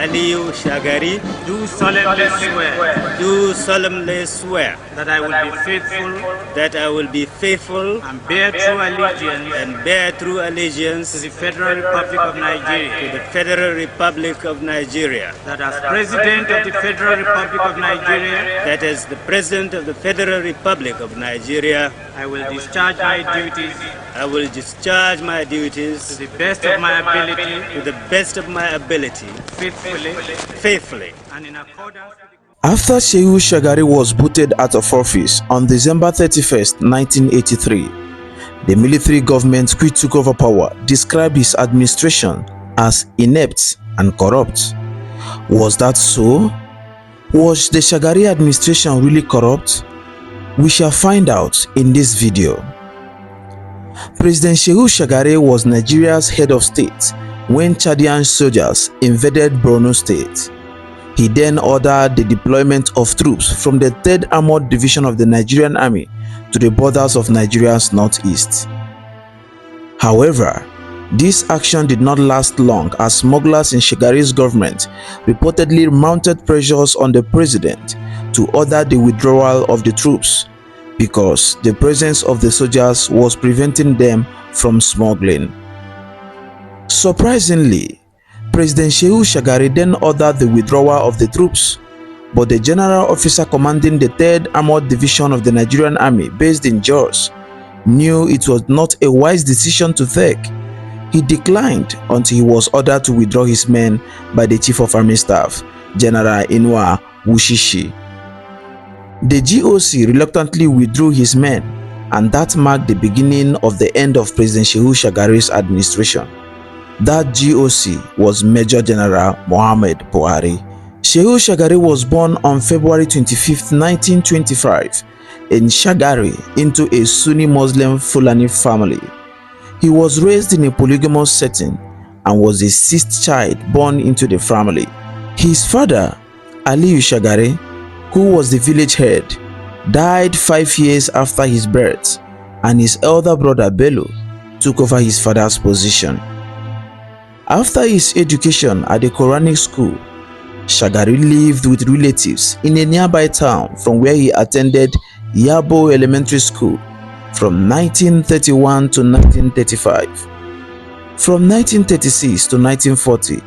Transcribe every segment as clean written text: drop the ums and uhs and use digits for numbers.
Aliyu Shagari, do solemnly swear that I will be faithful and bear true allegiance to the Federal Republic of Nigeria, that as President of the Federal Republic of Nigeria, I will discharge my duties to the best of my ability, faithfully, and in accordance with the... After Shehu Shagari was booted out of office on December 31st, 1983, the military government which took over power described his administration as inept and corrupt. Was that so? Was the Shagari administration really corrupt? We shall find out in this video. President Shehu Shagari was Nigeria's head of state when Chadian soldiers invaded Borno State. He then ordered the deployment of troops from the 3rd Armored Division of the Nigerian Army to the borders of Nigeria's northeast. However, this action did not last long as smugglers in Shagari's government reportedly mounted pressures on the president to order the withdrawal of the troops because the presence of the soldiers was preventing them from smuggling. Surprisingly, President Shehu Shagari then ordered the withdrawal of the troops, but the general officer commanding the 3rd Armored Division of the Nigerian Army based in Jos knew it was not a wise decision to take. He declined until he was ordered to withdraw his men by the Chief of Army Staff, General Inua Wushishi. The GOC reluctantly withdrew his men, and that marked the beginning of the end of President Shehu Shagari's administration. That GOC was Major General Muhammad Buhari. Shehu Shagari was born on February 25, 1925 in Shagari into a Sunni Muslim Fulani family. He was raised in a polygamous setting and was the 6th child born into the family. His father, Aliyu Shagari, who was the village head, died 5 years after his birth, and his elder brother Bello took over his father's position. After his education at the Quranic school, Shagari lived with relatives in a nearby town from where he attended Yabo Elementary School from 1931 to 1935. From 1936 to 1940,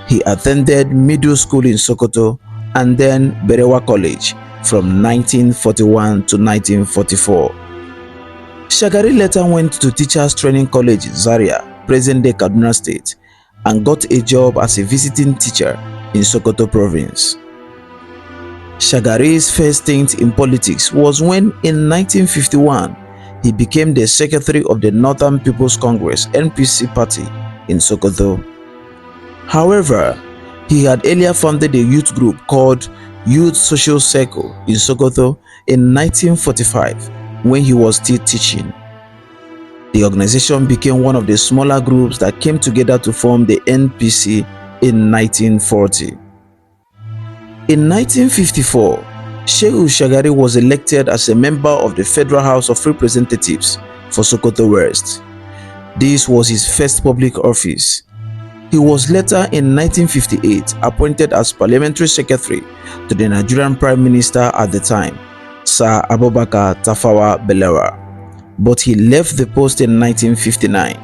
he attended middle school in Sokoto and then Berewa College from 1941 to 1944. Shagari later went to Teachers Training College in Zaria, present-day Kaduna State, and got a job as a visiting teacher in Sokoto Province. Shagari's first stint in politics was when, in 1951, he became the secretary of the Northern People's Congress (NPC) party in Sokoto. However, he had earlier founded a youth group called Youth Social Circle in Sokoto in 1945 when he was still teaching. The organization became one of the smaller groups that came together to form the NPC in 1940. In 1954, Shehu Shagari was elected as a member of the Federal House of Representatives for Sokoto West. This was his first public office. He was later in 1958 appointed as Parliamentary Secretary to the Nigerian Prime Minister at the time, Sir Abubakar Tafawa Balewa, but he left the post in 1959.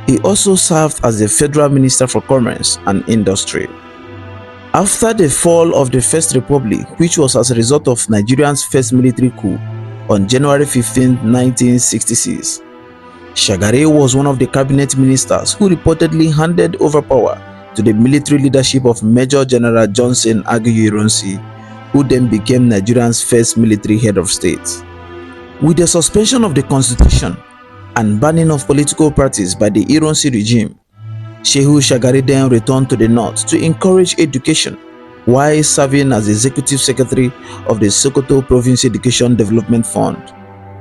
He also served as the Federal Minister for Commerce and Industry. After the fall of the First Republic, which was as a result of Nigeria's first military coup on January 15, 1966, Shagari was one of the cabinet ministers who reportedly handed over power to the military leadership of Major General Johnson Aguiyi-Ironsi, who then became Nigeria's first military head of state. With the suspension of the constitution and banning of political parties by the Ironsi regime, Shehu Shagari then returned to the north to encourage education while serving as executive secretary of the Sokoto Province Education Development Fund.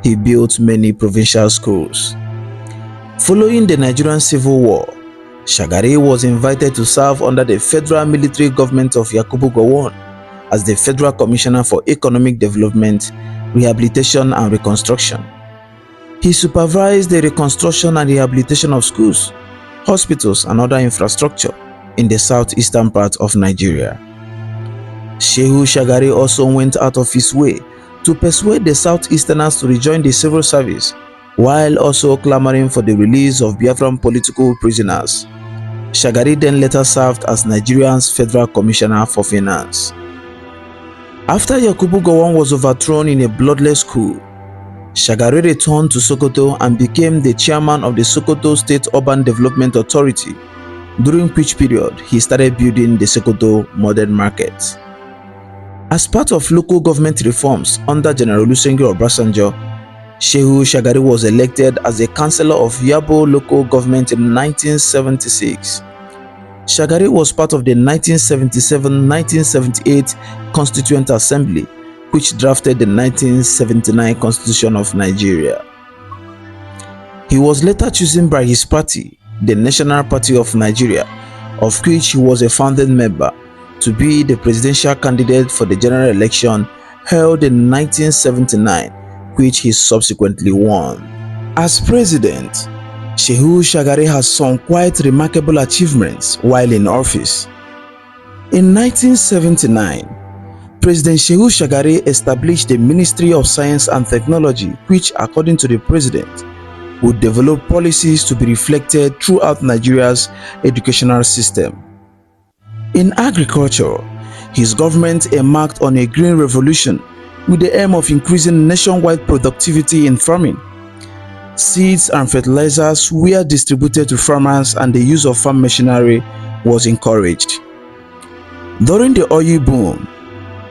He built many provincial schools. Following the Nigerian Civil War, Shagari was invited to serve under the federal military government of Yakubu Gowon as the Federal Commissioner for Economic Development, Rehabilitation and Reconstruction. He supervised the reconstruction and rehabilitation of schools, hospitals and other infrastructure in the southeastern part of Nigeria. Shehu Shagari also went out of his way to persuade the southeasterners to rejoin the civil service, while also clamoring for the release of Biafran political prisoners. Shagari then later served as Nigeria's Federal Commissioner for Finance. After Yakubu Gowon was overthrown in a bloodless coup, Shagari returned to Sokoto and became the chairman of the Sokoto State Urban Development Authority, during which period he started building the Sokoto Modern Market. As part of local government reforms under General Olusegun Obasanjo, Shehu Shagari was elected as a councillor of Yabo local government in 1976. Shagari was part of the 1977-1978 Constituent Assembly, which drafted the 1979 Constitution of Nigeria. He was later chosen by his party, the National Party of Nigeria, of which he was a founding member, to be the presidential candidate for the general election held in 1979, which he subsequently won. As president, Shehu Shagari has some quite remarkable achievements while in office. In 1979, President Shehu Shagari established the Ministry of Science and Technology, which, according to the president, would develop policies to be reflected throughout Nigeria's educational system. In agriculture, his government embarked on a green revolution with the aim of increasing nationwide productivity in farming. Seeds and fertilizers were distributed to farmers and the use of farm machinery was encouraged. During the oil boom,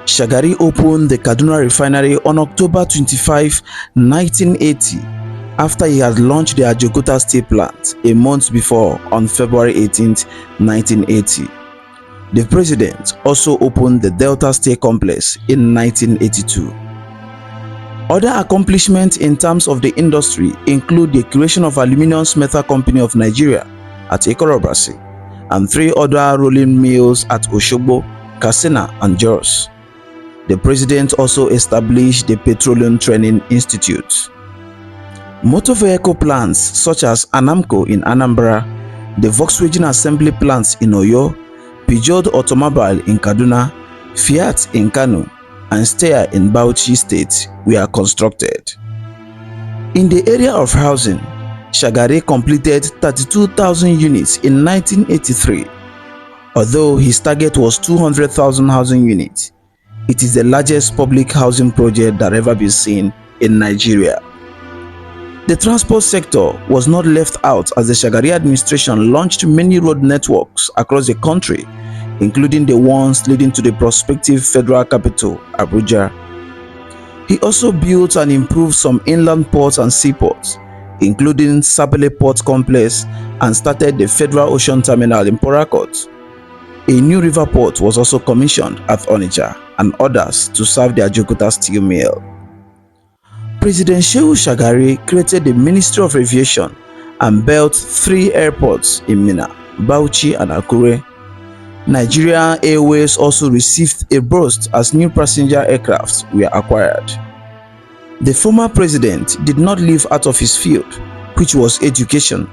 Shagari opened the Kaduna refinery on October 25, 1980, after he had launched the Ajaokuta steel plant a month before on February 18, 1980. The president also opened the Delta Steel Complex in 1982. Other accomplishments in terms of the industry include the creation of Aluminium Smelter Company of Nigeria at Ikorobasi and 3 other rolling mills at Osogbo, Katsina, and Jos. The president also established the Petroleum Training Institute. Motor vehicle plants such as Anamco in Anambra, the Volkswagen assembly plants in Oyo, Peugeot Automobile in Kaduna, Fiat in Kano, and Steyr in Bauchi State were constructed. In the area of housing, Shagari completed 32,000 units in 1983. Although his target was 200,000 housing units, it is the largest public housing project that ever been seen in Nigeria. The transport sector was not left out as the Shagari administration launched many road networks across the country, including the ones leading to the prospective federal capital, Abuja. He also built and improved some inland ports and seaports, including Sapele Port Complex, and started the Federal Ocean Terminal in Port Harcourt. A new river port was also commissioned at Onitsha, and others to serve the Ajaokuta steel mill. President Shehu Shagari created the Ministry of Aviation and built 3 airports in Minna, Bauchi, and Akure. Nigeria Airways also received a boost as new passenger aircrafts were acquired. The former president did not leave out of his field, which was education.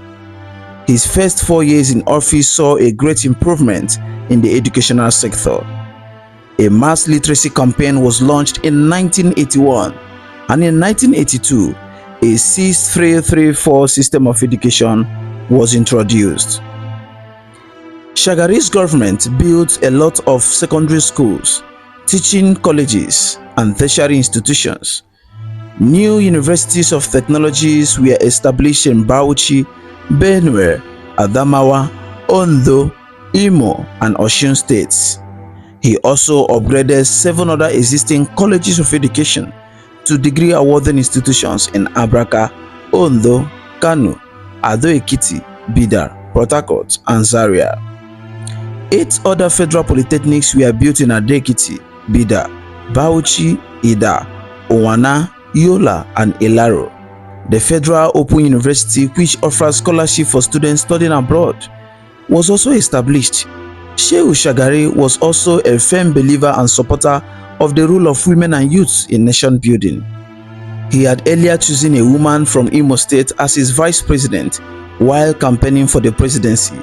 His first 4 years in office saw a great improvement in the educational sector. A mass literacy campaign was launched in 1981, and in 1982, a 6-3-3-4 system of education was introduced. Shagari's government built a lot of secondary schools, teaching colleges, and tertiary institutions. New universities of technologies were established in Bauchi, Benue, Adamawa, Ondo, Imo, and Osun states. He also upgraded 7 other existing colleges of education to degree-awarding institutions in Abraka, Ondo, Kano, Ado-Ekiti, Bidar, Port Harcourt, and Zaria. 8 other federal polytechnics were built in Ado-Ekiti, Bidar, Bauchi, Ida, Owana, Yola, and Ilaro. The Federal Open University, which offers scholarship for students studying abroad, was also established. Shehu Shagari was also a firm believer and supporter of the role of women and youths in nation building. He had earlier chosen a woman from Imo State as his vice president while campaigning for the presidency,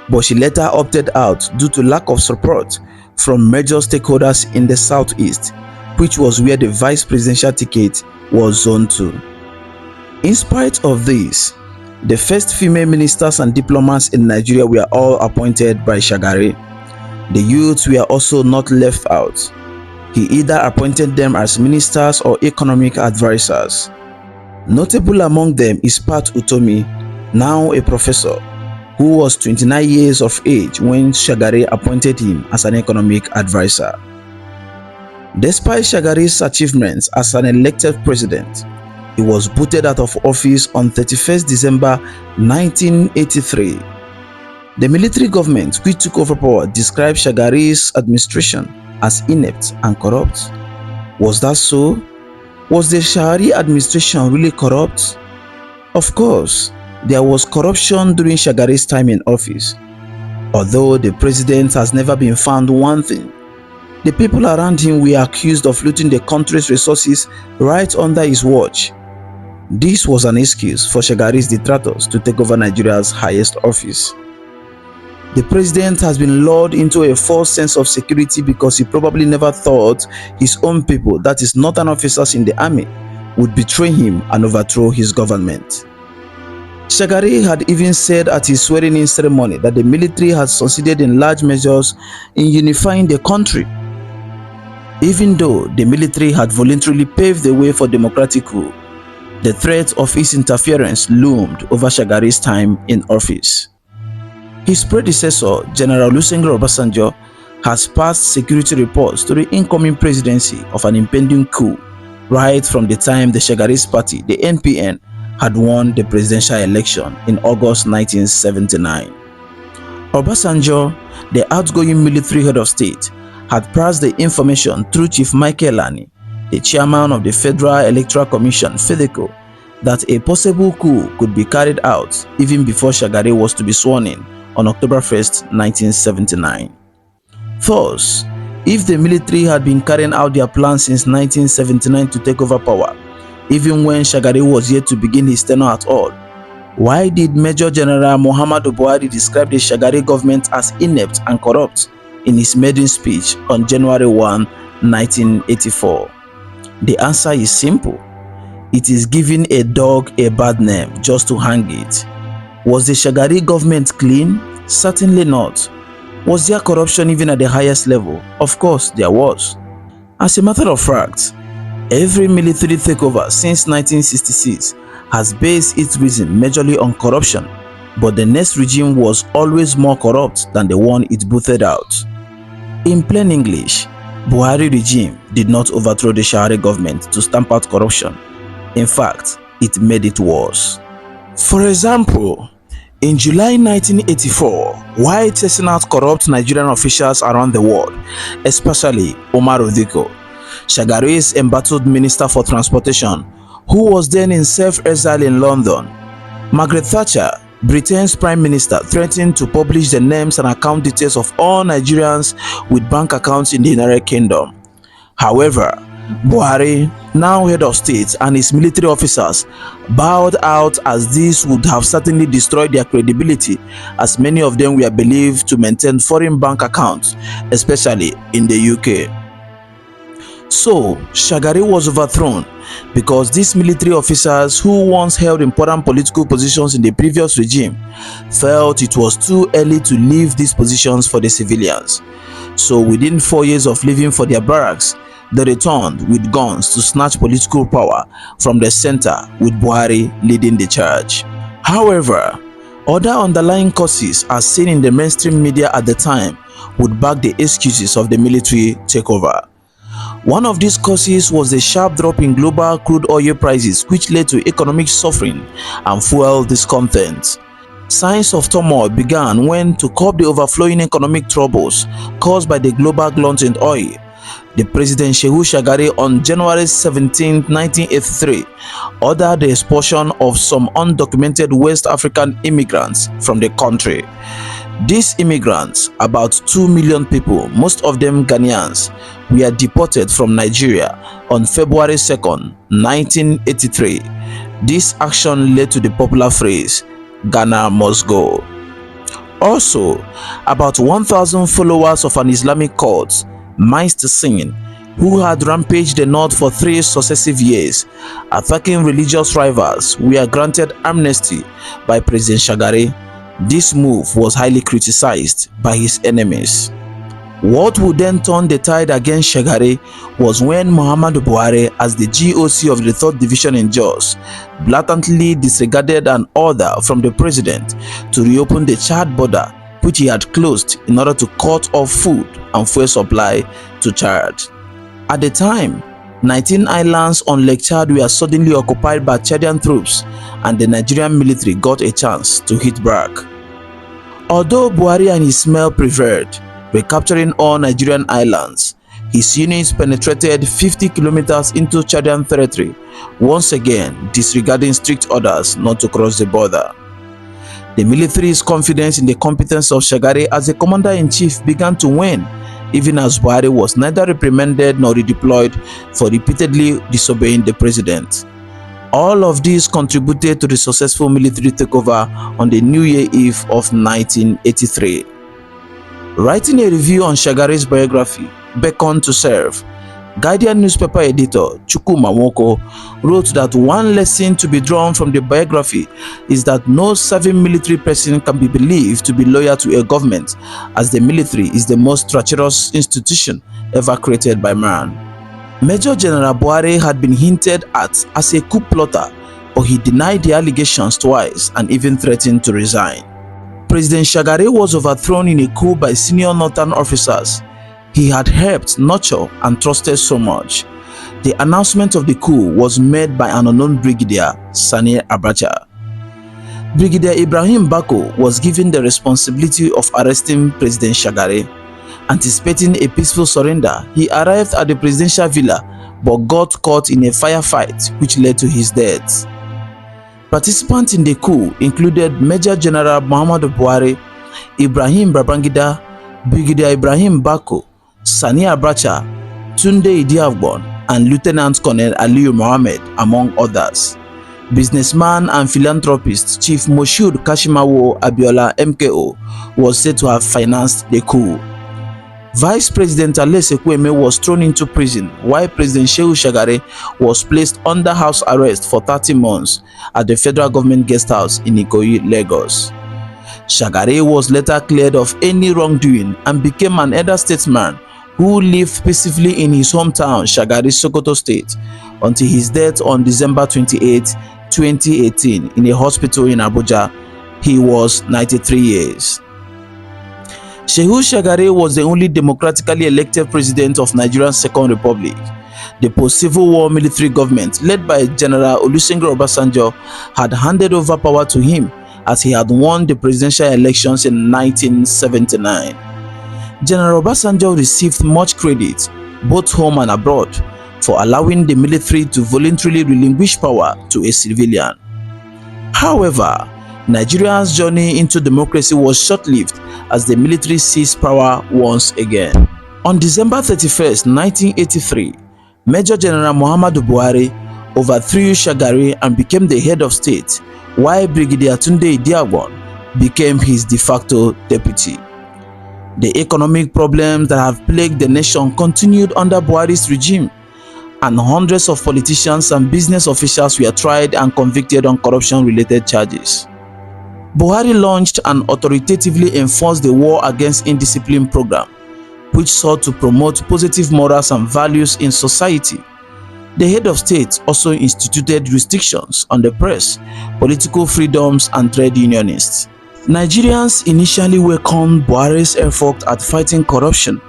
but she later opted out due to lack of support from major stakeholders in the southeast, which was where the vice presidential ticket was zoned to. In spite of this, the first female ministers and diplomats in Nigeria were all appointed by Shagari. The youths were also not left out. He either appointed them as ministers or economic advisors. Notable among them is Pat Utomi, now a professor, who was 29 years of age when Shagari appointed him as an economic advisor. Despite Shagari's achievements as an elected president, he was booted out of office on 31st December 1983. The military government which took over power described Shagari's administration as inept and corrupt. Was that so? Was the Shagari administration really corrupt? Of course, there was corruption during Shagari's time in office. Although the president has never been found wanting, the people around him were accused of looting the country's resources right under his watch. This was an excuse for Shagari's detractors to take over Nigeria's highest office. The president has been lulled into a false sense of security because he probably never thought his own people, that is northern officers in the army, would betray him and overthrow his government. Shagari had even said at his swearing-in ceremony that the military had succeeded in large measures in unifying the country. Even though the military had voluntarily paved the way for democratic rule, the threat of its interference loomed over Shagari's time in office. His predecessor, General Olusegun Obasanjo, has passed security reports to the incoming presidency of an impending coup right from the time the Shagari's party, the NPN, had won the presidential election in August 1979. Obasanjo, the outgoing military head of state, had passed the information through Chief Michael Ani, the chairman of the Federal Electoral Commission, FEDECO, that a possible coup could be carried out even before Shagari was to be sworn in on October 1st, 1979. Thus, if the military had been carrying out their plans since 1979 to take over power, even when Shagari was yet to begin his tenure at all, why did Major General Muhammadu Buhari describe the Shagari government as inept and corrupt in his maiden speech on January 1, 1984? The answer is simple. It is giving a dog a bad name just to hang it. Was the Shagari government clean? Certainly not. Was there corruption even at the highest level? Of course there was. As a matter of fact, every military takeover since 1966 has based its reason majorly on corruption, but the next regime was always more corrupt than the one it booted out. In plain English, Buhari regime did not overthrow the Shagari government to stamp out corruption. In fact, it made it worse. For example, in July 1984, while testing out corrupt Nigerian officials around the world, especially Omar Odiko, Shagari's embattled Minister for Transportation, who was then in self-exile in London, Margaret Thatcher, Britain's Prime Minister, threatened to publish the names and account details of all Nigerians with bank accounts in the United Kingdom. However, Buhari, now head of state, and his military officers bowed out, as this would have certainly destroyed their credibility, as many of them were believed to maintain foreign bank accounts, especially in the UK. So, Shagari was overthrown because these military officers, who once held important political positions in the previous regime, felt it was too early to leave these positions for the civilians. So, within 4 years of leaving for their barracks, they returned with guns to snatch political power from the center, with Buhari leading the charge. However, other underlying causes, as seen in the mainstream media at the time, would back the excuses of the military takeover. One of these causes was the sharp drop in global crude oil prices, which led to economic suffering and fueled discontent. Signs of turmoil began when, to curb the overflowing economic troubles caused by the global glut in oil, the President Shehu Shagari on January 17, 1983, ordered the expulsion of some undocumented West African immigrants from the country. These immigrants, about 2 million people, most of them Ghanaians, were deported from Nigeria on February 2, 1983. This action led to the popular phrase, "Ghana must go." Also, about 1,000 followers of an Islamic cult, minced singing, who had rampaged the north for 3 successive years, attacking religious rivals, were granted amnesty by President Shagari. This move was highly criticized by his enemies. What would then turn the tide against Shagari was when Muhammadu Buhari, as the GOC of the 3rd Division in Jos, blatantly disregarded an order from the president to reopen the Chad border, which he had closed in order to cut off food and fuel supply to Chad. At the time, 19 islands on Lake Chad were suddenly occupied by Chadian troops, and the Nigerian military got a chance to hit back. Although Buhari and his smell prevailed, recapturing all Nigerian islands, his units penetrated 50 kilometers into Chadian territory, once again disregarding strict orders not to cross the border. The military's confidence in the competence of Shagari as a commander-in-chief began to wane, even as Buhari was neither reprimanded nor redeployed for repeatedly disobeying the president. All of these contributed to the successful military takeover on the New Year Eve of 1983. Writing a review on Shagari's biography, Beckon to Serve, Guardian newspaper editor Chukwuma Nwoko wrote that one lesson to be drawn from the biography is that no serving military person can be believed to be loyal to a government, as the military is the most treacherous institution ever created by man. Major General Buhari had been hinted at as a coup plotter, but he denied the allegations twice and even threatened to resign. President Shagari was overthrown in a coup by senior northern officers he had helped, nurtured, and trusted so much. The announcement of the coup was made by an unknown brigadier, Sani Abacha. Brigadier Ibrahim Bako was given the responsibility of arresting President Shagari. Anticipating a peaceful surrender, he arrived at the presidential villa but got caught in a firefight which led to his death. Participants in the coup included Major General Muhammadu Buhari, Ibrahim Babangida, Brigadier Ibrahim Bako, Sani Abacha, Tunde Idiagbon, and Lieutenant Colonel Aliyu Mohammed, among others. Businessman and philanthropist Chief Moshood Kashimawo Abiola MKO was said to have financed the coup. Vice President Alese Kweme was thrown into prison, while President Shehu Shagari was placed under house arrest for 30 months at the federal government guest house in Ikoyi, Lagos. Shagari was later cleared of any wrongdoing and became an elder statesman who lived peacefully in his hometown, Shagari, Sokoto State, until his death on December 28, 2018 in a hospital in Abuja. He was 93 years. Shehu Shagari was the only democratically elected president of Nigeria's Second Republic. The post-Civil War military government, led by General Olusegun Obasanjo, had handed over power to him as he had won the presidential elections in 1979. General Obasanjo received much credit, both home and abroad, for allowing the military to voluntarily relinquish power to a civilian. However, Nigeria's journey into democracy was short-lived as the military seized power once again. On December 31, 1983, Major General Muhammadu Buhari overthrew Shagari and became the head of state, while Brigadier Tunde Idiagbon became his de facto deputy. The economic problems that have plagued the nation continued under Buhari's regime, and hundreds of politicians and business officials were tried and convicted on corruption-related charges. Buhari launched and authoritatively enforced the War Against Indiscipline program, which sought to promote positive morals and values in society. The head of state also instituted restrictions on the press, political freedoms, and trade unionists. Nigerians initially welcomed Buhari's effort at fighting corruption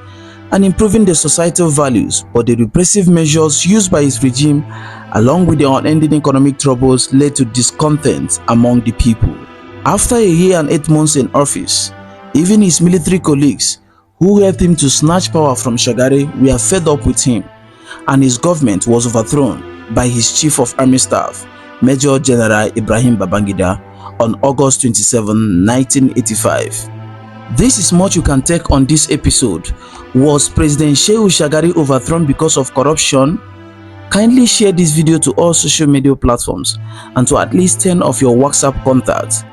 and improving the societal values, but the repressive measures used by his regime, along with the unending economic troubles, led to discontent among the people. After a year and 8 months in office, even his military colleagues, who helped him to snatch power from Shagari, were fed up with him, and his government was overthrown by his Chief of Army Staff, Major General Ibrahim Babangida, on August 27, 1985. This is much you can take on this episode. Was President Shehu Shagari overthrown because of corruption? Kindly share this video to all social media platforms and to at least 10 of your WhatsApp contacts.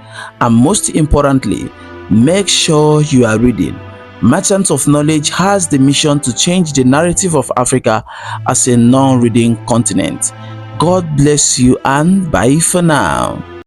And most importantly, Make sure you are reading. Merchants of Knowledge has the mission to change the narrative of Africa as a non-reading continent. God bless you and bye for now.